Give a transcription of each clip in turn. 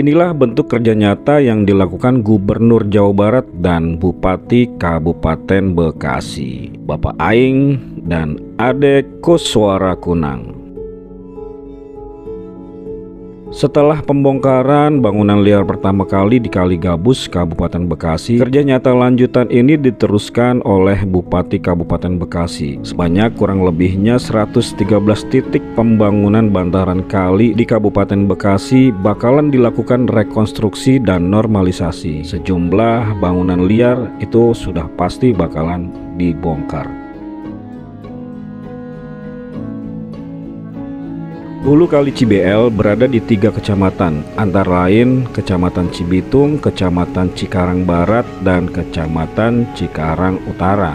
inilah bentuk kerja nyata yang dilakukan Gubernur Jawa Barat dan Bupati Kabupaten Bekasi, Bapak Aing dan Ade Kuswarakunang. Setelah pembongkaran bangunan liar pertama kali di Kali Gabus, Kabupaten Bekasi, kerja nyata lanjutan ini diteruskan oleh Bupati Kabupaten Bekasi. Sebanyak kurang lebihnya 113 titik pembangunan bantaran kali di Kabupaten Bekasi bakalan dilakukan rekonstruksi dan normalisasi. Sejumlah bangunan liar itu sudah pasti bakalan dibongkar. Hulu Kali Cibeol berada di 3 kecamatan, antara lain Kecamatan Cibitung, Kecamatan Cikarang Barat, dan Kecamatan Cikarang Utara.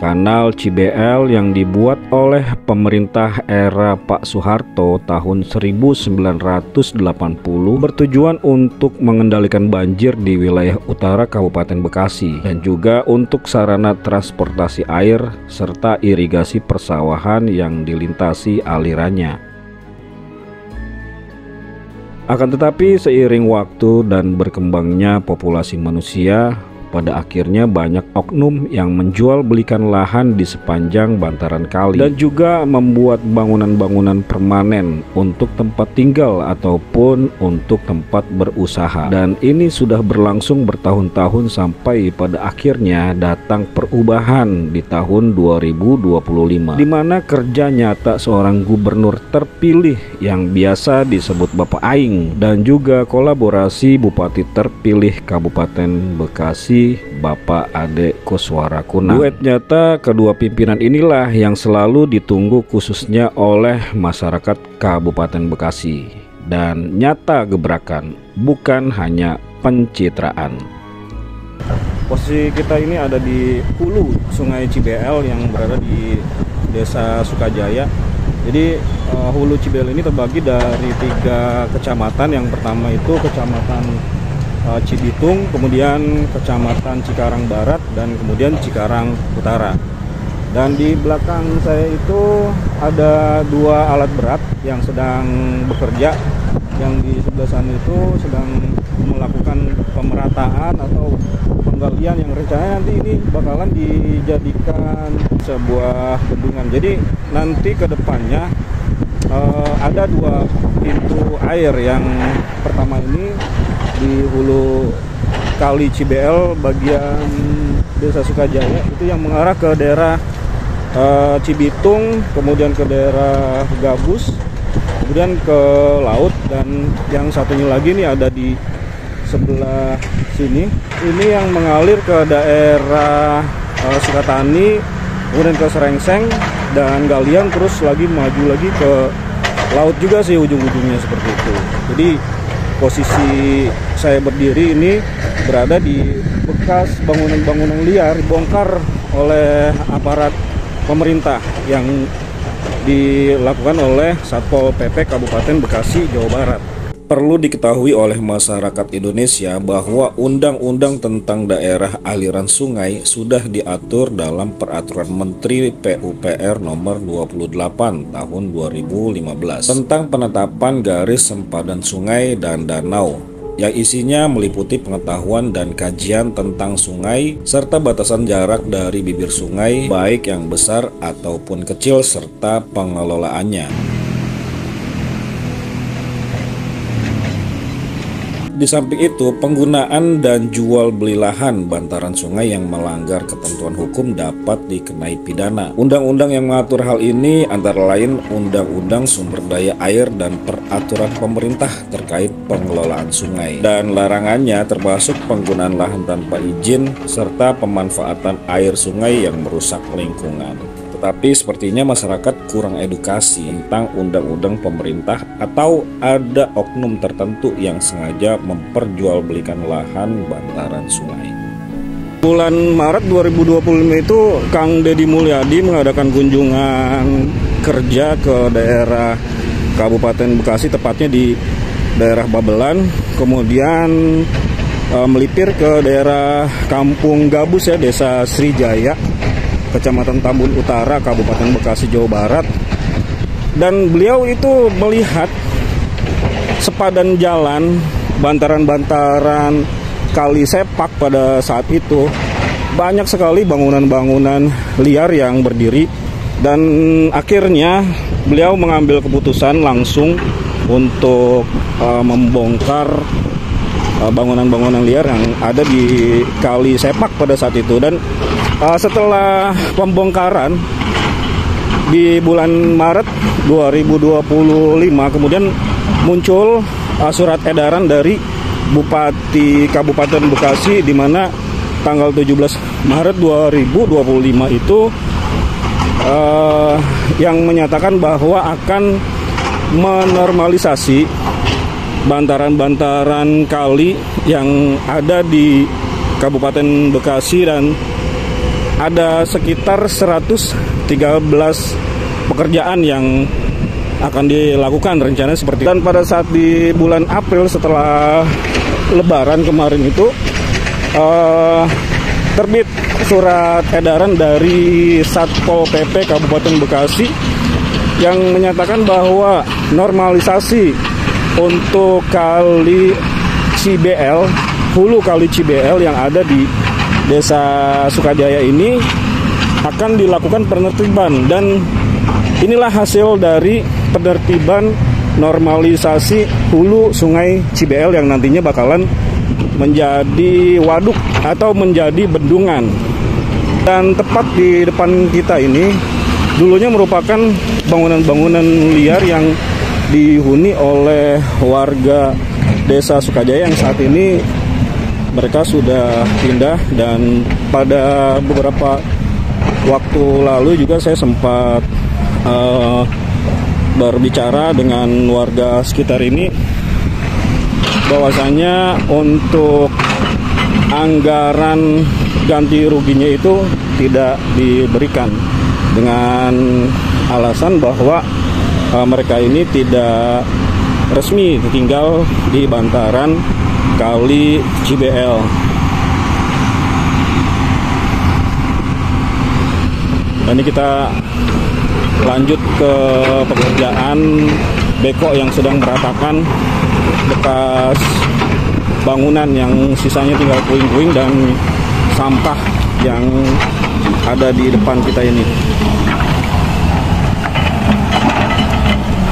Kanal Cibeol yang dibuat oleh pemerintah era Pak Soeharto tahun 1980 bertujuan untuk mengendalikan banjir di wilayah utara Kabupaten Bekasi dan juga untuk sarana transportasi air serta irigasi persawahan yang dilintasi alirannya. Akan tetapi seiring waktu dan berkembangnya populasi manusia, pada akhirnya banyak oknum yang menjual belikan lahan di sepanjang bantaran kali dan juga membuat bangunan-bangunan permanen untuk tempat tinggal ataupun untuk tempat berusaha. Dan ini sudah berlangsung bertahun-tahun sampai pada akhirnya datang perubahan di tahun 2025, di mana kerja nyata seorang gubernur terpilih yang biasa disebut Bapak Aing dan juga kolaborasi Bupati terpilih Kabupaten Bekasi Bapak Ade Kuswarakunang. Duet nyata kedua pimpinan inilah yang selalu ditunggu khususnya oleh masyarakat Kabupaten Bekasi, dan nyata gebrakan, bukan hanya pencitraan. Posisi kita ini ada di hulu Sungai Cibeol yang berada di Desa Sukajaya. Jadi hulu Cibeol ini terbagi dari 3 kecamatan. Yang pertama itu Kecamatan Cibitung, kemudian Kecamatan Cikarang Barat, dan kemudian Cikarang Utara. Dan di belakang saya itu ada 2 alat berat yang sedang bekerja. Yang di sebelah sana itu sedang melakukan pemerataan atau penggalian yang rencananya nanti ini bakalan dijadikan sebuah bendungan. Jadi nanti ke depannya ada 2 pintu air. Yang pertama ini di hulu Kali Cibeol bagian Desa Sukajaya itu yang mengarah ke daerah Cibitung, kemudian ke daerah Gabus, kemudian ke laut, dan yang satunya lagi nih ada di sebelah sini. Ini yang mengalir ke daerah Sukatani, kemudian ke Serengseng dan Galian, terus lagi maju lagi ke laut juga sih ujung-ujungnya seperti itu. Jadi posisi saya berdiri ini berada di bekas bangunan-bangunan liar dibongkar oleh aparat pemerintah yang dilakukan oleh Satpol PP Kabupaten Bekasi, Jawa Barat. Perlu diketahui oleh masyarakat Indonesia bahwa undang-undang tentang daerah aliran sungai sudah diatur dalam Peraturan Menteri PUPR nomor 28 tahun 2015 tentang penetapan garis sempadan sungai dan danau, yang isinya meliputi pengetahuan dan kajian tentang sungai serta batasan jarak dari bibir sungai baik yang besar ataupun kecil serta pengelolaannya. Di samping itu, penggunaan dan jual beli lahan bantaran sungai yang melanggar ketentuan hukum dapat dikenai pidana. Undang-undang yang mengatur hal ini antara lain Undang-Undang Sumber Daya Air dan Peraturan Pemerintah terkait pengelolaan sungai. Dan larangannya termasuk penggunaan lahan tanpa izin serta pemanfaatan air sungai yang merusak lingkungan. Tapi sepertinya masyarakat kurang edukasi tentang undang-undang pemerintah atau ada oknum tertentu yang sengaja memperjualbelikan lahan bantaran sungai. Bulan Maret 2025 itu Kang Deddy Mulyadi mengadakan kunjungan kerja ke daerah Kabupaten Bekasi, tepatnya di daerah Babelan, kemudian melipir ke daerah Kampung Gabus ya, Desa Srijaya, Kecamatan Tambun Utara, Kabupaten Bekasi, Jawa Barat. Dan beliau itu melihat sepadan jalan, bantaran-bantaran kali sepak pada saat itu banyak sekali bangunan-bangunan liar yang berdiri, dan akhirnya beliau mengambil keputusan langsung untuk membongkar bangunan-bangunan liar yang ada di kali sepak pada saat itu. Dan setelah pembongkaran di bulan Maret 2025 kemudian muncul surat edaran dari Bupati Kabupaten Bekasi, di mana tanggal 17 Maret 2025 itu yang menyatakan bahwa akan menormalisasi bantaran-bantaran kali yang ada di Kabupaten Bekasi, dan ada sekitar 113 pekerjaan yang akan dilakukan rencananya seperti itu. Dan pada saat di bulan April setelah Lebaran kemarin itu terbit surat edaran dari Satpol PP Kabupaten Bekasi yang menyatakan bahwa normalisasi untuk kali Cibl, hulu kali Cibl yang ada di Desa Sukajaya ini akan dilakukan penertiban, dan inilah hasil dari penertiban normalisasi hulu Sungai Cibl yang nantinya bakalan menjadi waduk atau menjadi bendungan. Dan tepat di depan kita ini dulunya merupakan bangunan-bangunan liar yang dihuni oleh warga Desa Sukajaya yang saat ini mereka sudah pindah. Dan pada beberapa waktu lalu juga saya sempat berbicara dengan warga sekitar ini bahwasanya untuk anggaran ganti ruginya itu tidak diberikan, dengan alasan bahwa mereka ini tidak resmi tinggal di bantaran kali Cibl. Dan ini kita lanjut ke pekerjaan beko yang sedang meratakan bekas bangunan yang sisanya tinggal puing-puing dan sampah yang ada di depan kita ini.